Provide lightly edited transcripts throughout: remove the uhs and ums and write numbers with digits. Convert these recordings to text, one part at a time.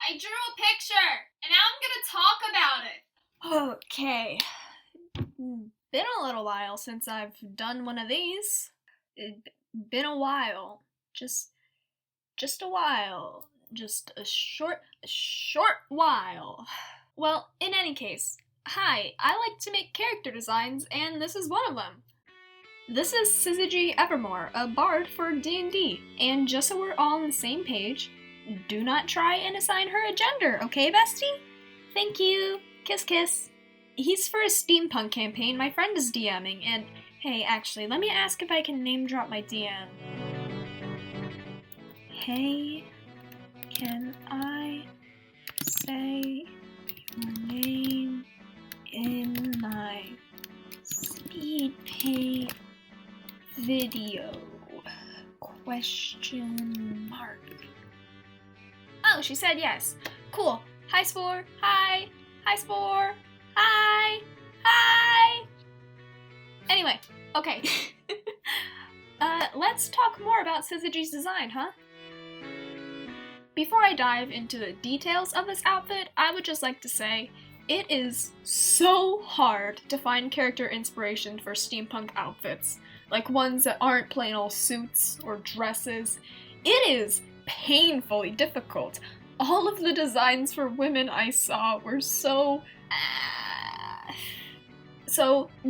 I drew a picture, and now I'm gonna talk about it. Okay. Been a little while since I've done one of these. Been a while. Just a while. Just a short while. Well, in any case, hi, I like to make character designs, and this is one of them. This is Syzygy Evermore, a bard for D&D, and just so we're all on the same page, do not try and assign her a gender, okay, bestie? Thank you. Kiss kiss. He's for a steampunk campaign my friend is DMing, and hey, actually, let me ask if I can name drop my DM. Hey, can I say your name in my speed paint video? Question mark. Oh, she said yes. Cool. Hi, Spore. Hi. Hi, Spore. Hi. Hi. Anyway, okay. Let's talk more about Syzygy's design, huh? Before I dive into the details of this outfit, I would just like to say it is so hard to find character inspiration for steampunk outfits, like ones that aren't plain old suits or dresses. It is painfully difficult. All of the designs for women I saw were so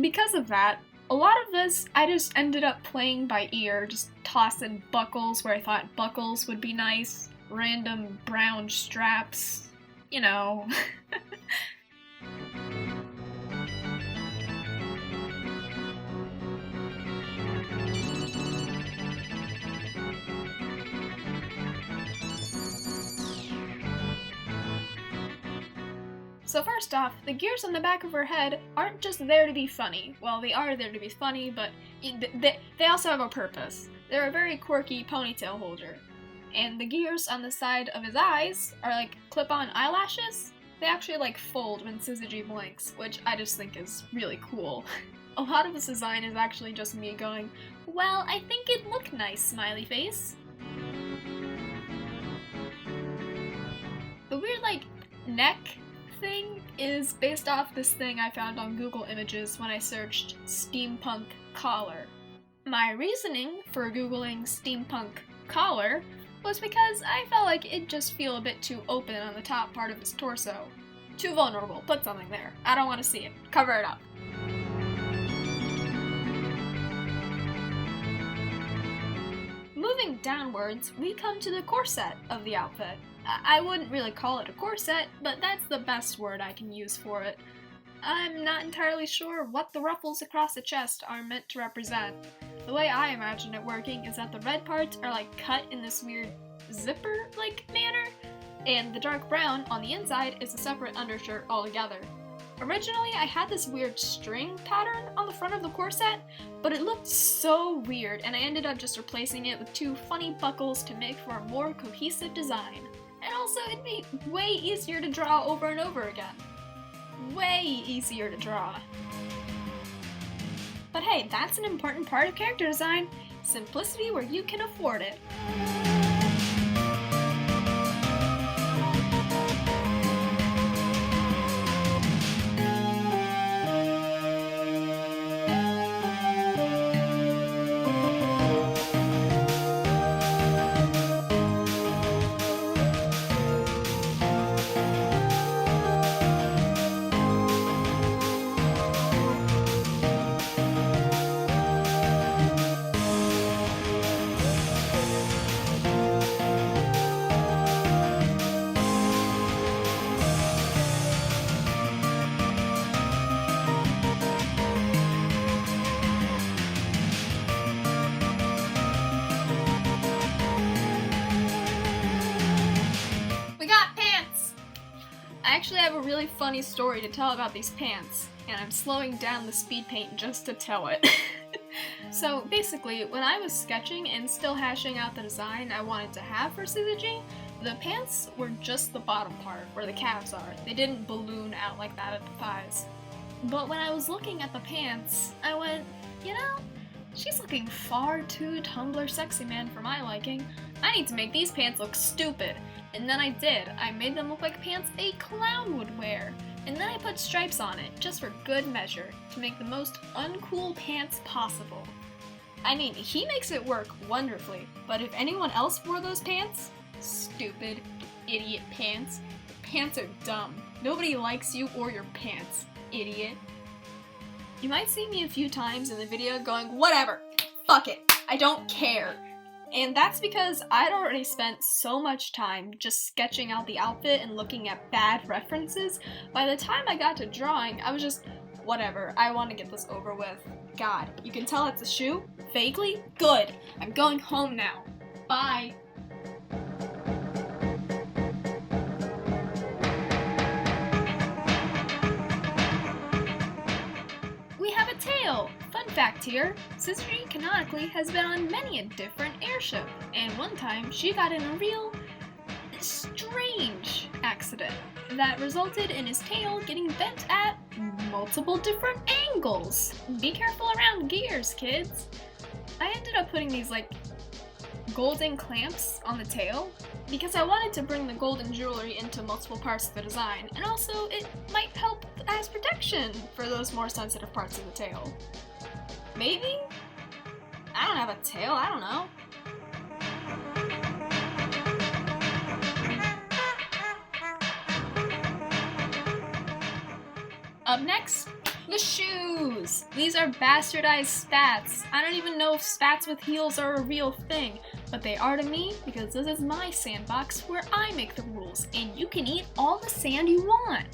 because of that, a lot of this I just ended up playing by ear, just tossing buckles where I thought buckles would be nice, random brown straps, you know. So first off, the gears on the back of her head aren't just there to be funny. Well, they are there to be funny, but they also have a purpose. They're a very quirky ponytail holder. And the gears on the side of his eyes are like clip-on eyelashes. They actually like fold when Syzygy blinks, which I just think is really cool. A lot of this design is actually just me going, well, I think it'd look nice, smiley face. The weird like neck thing is based off this thing I found on Google Images when I searched steampunk collar. My reasoning for googling steampunk collar was because I felt like it'd just feel a bit too open on the top part of his torso. Too vulnerable, put something there. I don't want to see it. Cover it up. Moving downwards, we come to the corset of the outfit. I wouldn't really call it a corset, but that's the best word I can use for it. I'm not entirely sure what the ruffles across the chest are meant to represent. The way I imagine it working is that the red parts are like cut in this weird zipper-like manner, and the dark brown on the inside is a separate undershirt altogether. Originally, I had this weird string pattern on the front of the corset, but it looked so weird, and I ended up just replacing it with two funny buckles to make for a more cohesive design. And also, it'd be way easier to draw over and over again. Way easier to draw. But hey, that's an important part of character design. Simplicity where you can afford it. I actually have a really funny story to tell about these pants, and I'm slowing down the speed paint just to tell it. So basically, when I was sketching and still hashing out the design I wanted to have for Syzygy, the pants were just the bottom part, where the calves are. They didn't balloon out like that at the thighs. But when I was looking at the pants, I went, you know, she's looking far too Tumblr sexy man for my liking. I need to make these pants look stupid. And then I did. I made them look like pants a clown would wear. And then I put stripes on it, just for good measure, to make the most uncool pants possible. I mean, he makes it work wonderfully, but if anyone else wore those pants, stupid, idiot pants. Pants are dumb. Nobody likes you or your pants, idiot. You might see me a few times in the video going, whatever, fuck it, I don't care. And that's because I'd already spent so much time just sketching out the outfit and looking at bad references. By the time I got to drawing, I was just, whatever, I want to get this over with. God, you can tell it's a shoe? Vaguely? Good. I'm going home now. Bye. We have a tail! Fun fact here, Scissory canonically has been on many a different airship, and one time she got in a real strange accident that resulted in his tail getting bent at multiple different angles. Be careful around gears, kids. I ended up putting these golden clamps on the tail because I wanted to bring the golden jewelry into multiple parts of the design, and also it might help as protection for those more sensitive parts of the tail. Maybe? I don't have a tail, I don't know. Up next, the shoes! These are bastardized spats. I don't even know if spats with heels are a real thing, but they are to me because this is my sandbox where I make the rules, and you can eat all the sand you want.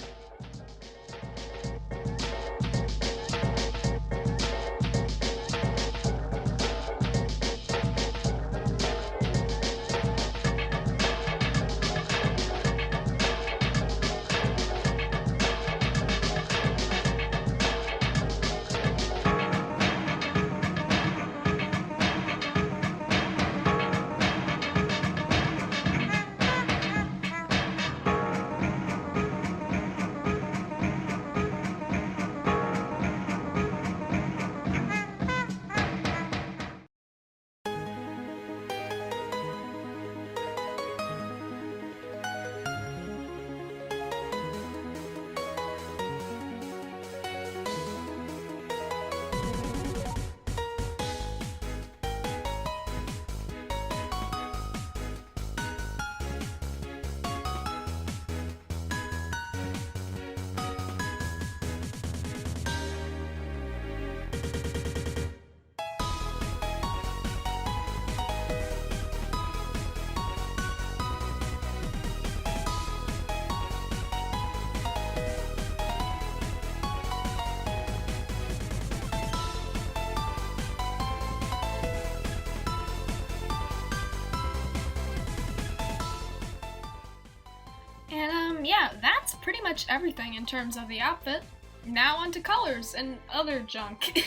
And yeah, that's pretty much everything in terms of the outfit. Now onto colors and other junk.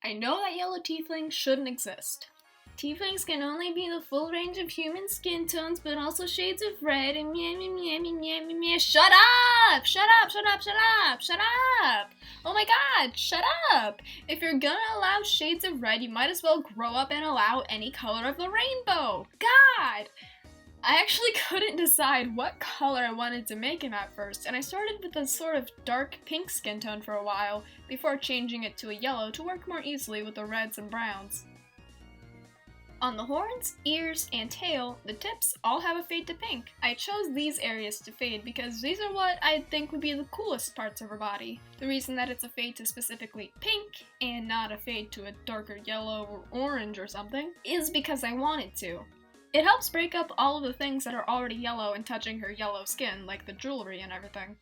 I know that yellow tieflings shouldn't exist. Tieflings can only be the full range of human skin tones, but also shades of red and meh meh meh meh meh meh meh. Shut up! Shut up! Shut up! Shut up! Shut up! Oh my god, shut up! If you're gonna allow shades of red, you might as well grow up and allow any color of the rainbow. God! I actually couldn't decide what color I wanted to make him at first, and I started with a sort of dark pink skin tone for a while, before changing it to a yellow to work more easily with the reds and browns. On the horns, ears, and tail, the tips all have a fade to pink. I chose these areas to fade because these are what I think would be the coolest parts of her body. The reason that it's a fade to specifically pink, and not a fade to a darker yellow or orange or something, is because I wanted to. It helps break up all of the things that are already yellow and touching her yellow skin, like the jewelry and everything.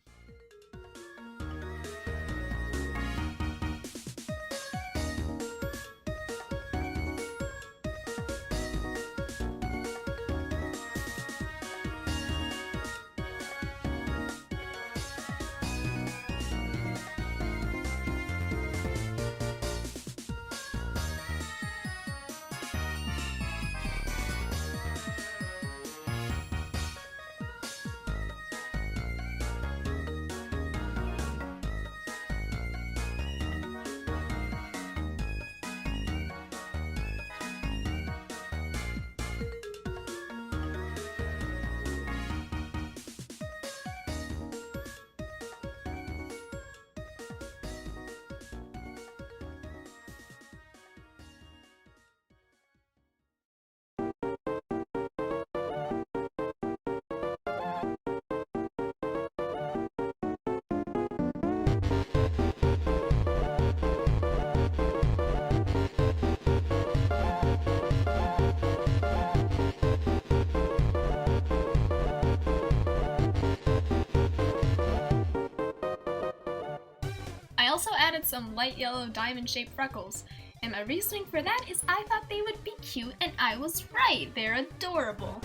also added some light yellow diamond-shaped freckles. And my reasoning for that is I thought they would be cute, and I was right. They're adorable.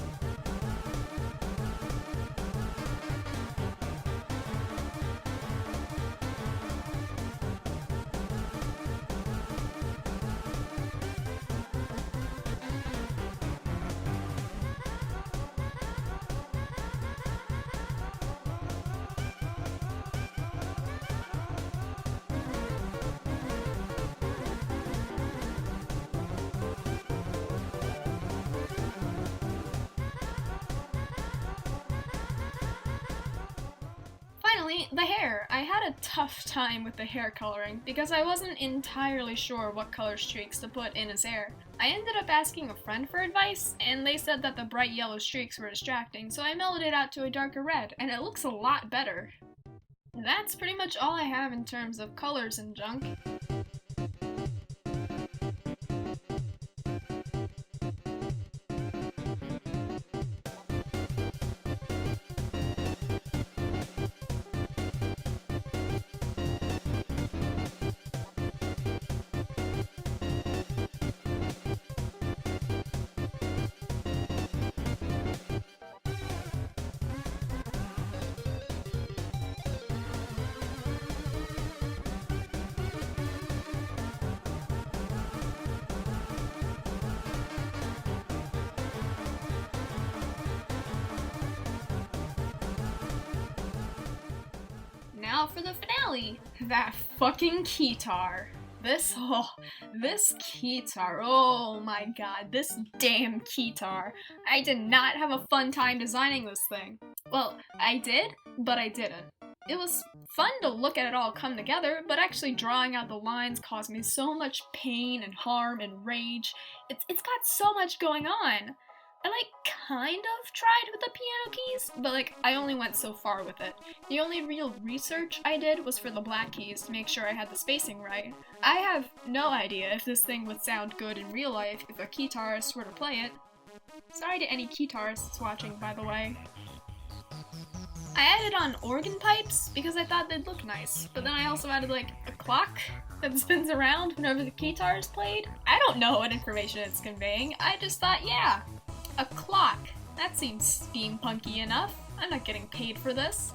Finally, the hair. I had a tough time with the hair coloring because I wasn't entirely sure what color streaks to put in his hair. I ended up asking a friend for advice, and they said that the bright yellow streaks were distracting, so I mellowed it out to a darker red, and it looks a lot better. That's pretty much all I have in terms of colors and junk. Now for the finale! That fucking keytar. This keytar, oh my god, this damn keytar. I did not have a fun time designing this thing. Well, I did, but I didn't. It was fun to look at it all come together, but actually drawing out the lines caused me so much pain and harm and rage. It's got so much going on. I kind of tried with the piano keys, but I only went so far with it. The only real research I did was for the black keys to make sure I had the spacing right. I have no idea if this thing would sound good in real life if a guitarist were to play it. Sorry to any guitarists watching, by the way. I added on organ pipes because I thought they'd look nice, but then I also added a clock that spins around whenever the guitar is played. I don't know what information it's conveying, I just thought, yeah, a clock. That seems steampunky enough. I'm not getting paid for this.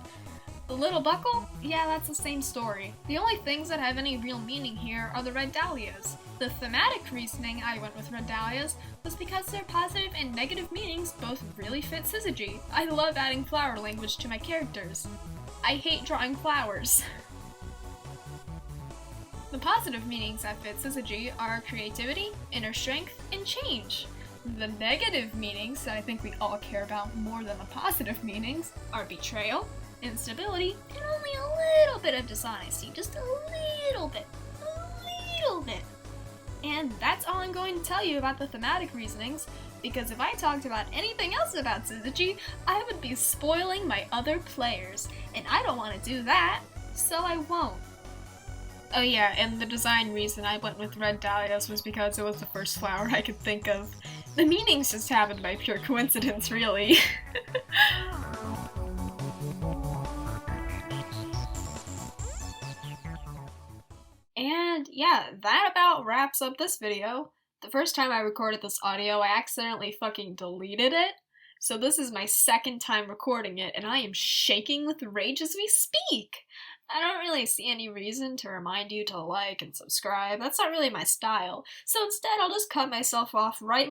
The little buckle? Yeah, that's the same story. The only things that have any real meaning here are the red dahlias. The thematic reasoning I went with red dahlias was because their positive and negative meanings both really fit Syzygy. I love adding flower language to my characters. I hate drawing flowers. The positive meanings that fit Syzygy are creativity, inner strength, and change. The negative meanings that I think we all care about more than the positive meanings are betrayal, instability, and only a little bit of dishonesty. Just a little bit. And that's all I'm going to tell you about the thematic reasonings, because if I talked about anything else about Syzygy, I would be spoiling my other players, and I don't want to do that, so I won't. Oh yeah, and the design reason I went with red dahlias was because it was the first flower I could think of. The meanings just happened by pure coincidence, really. And yeah, that about wraps up this video. The first time I recorded this audio, I accidentally fucking deleted it. So this is my second time recording it, and I am shaking with rage as we speak. I don't really see any reason to remind you to like and subscribe. That's not really my style. So instead, I'll just cut myself off right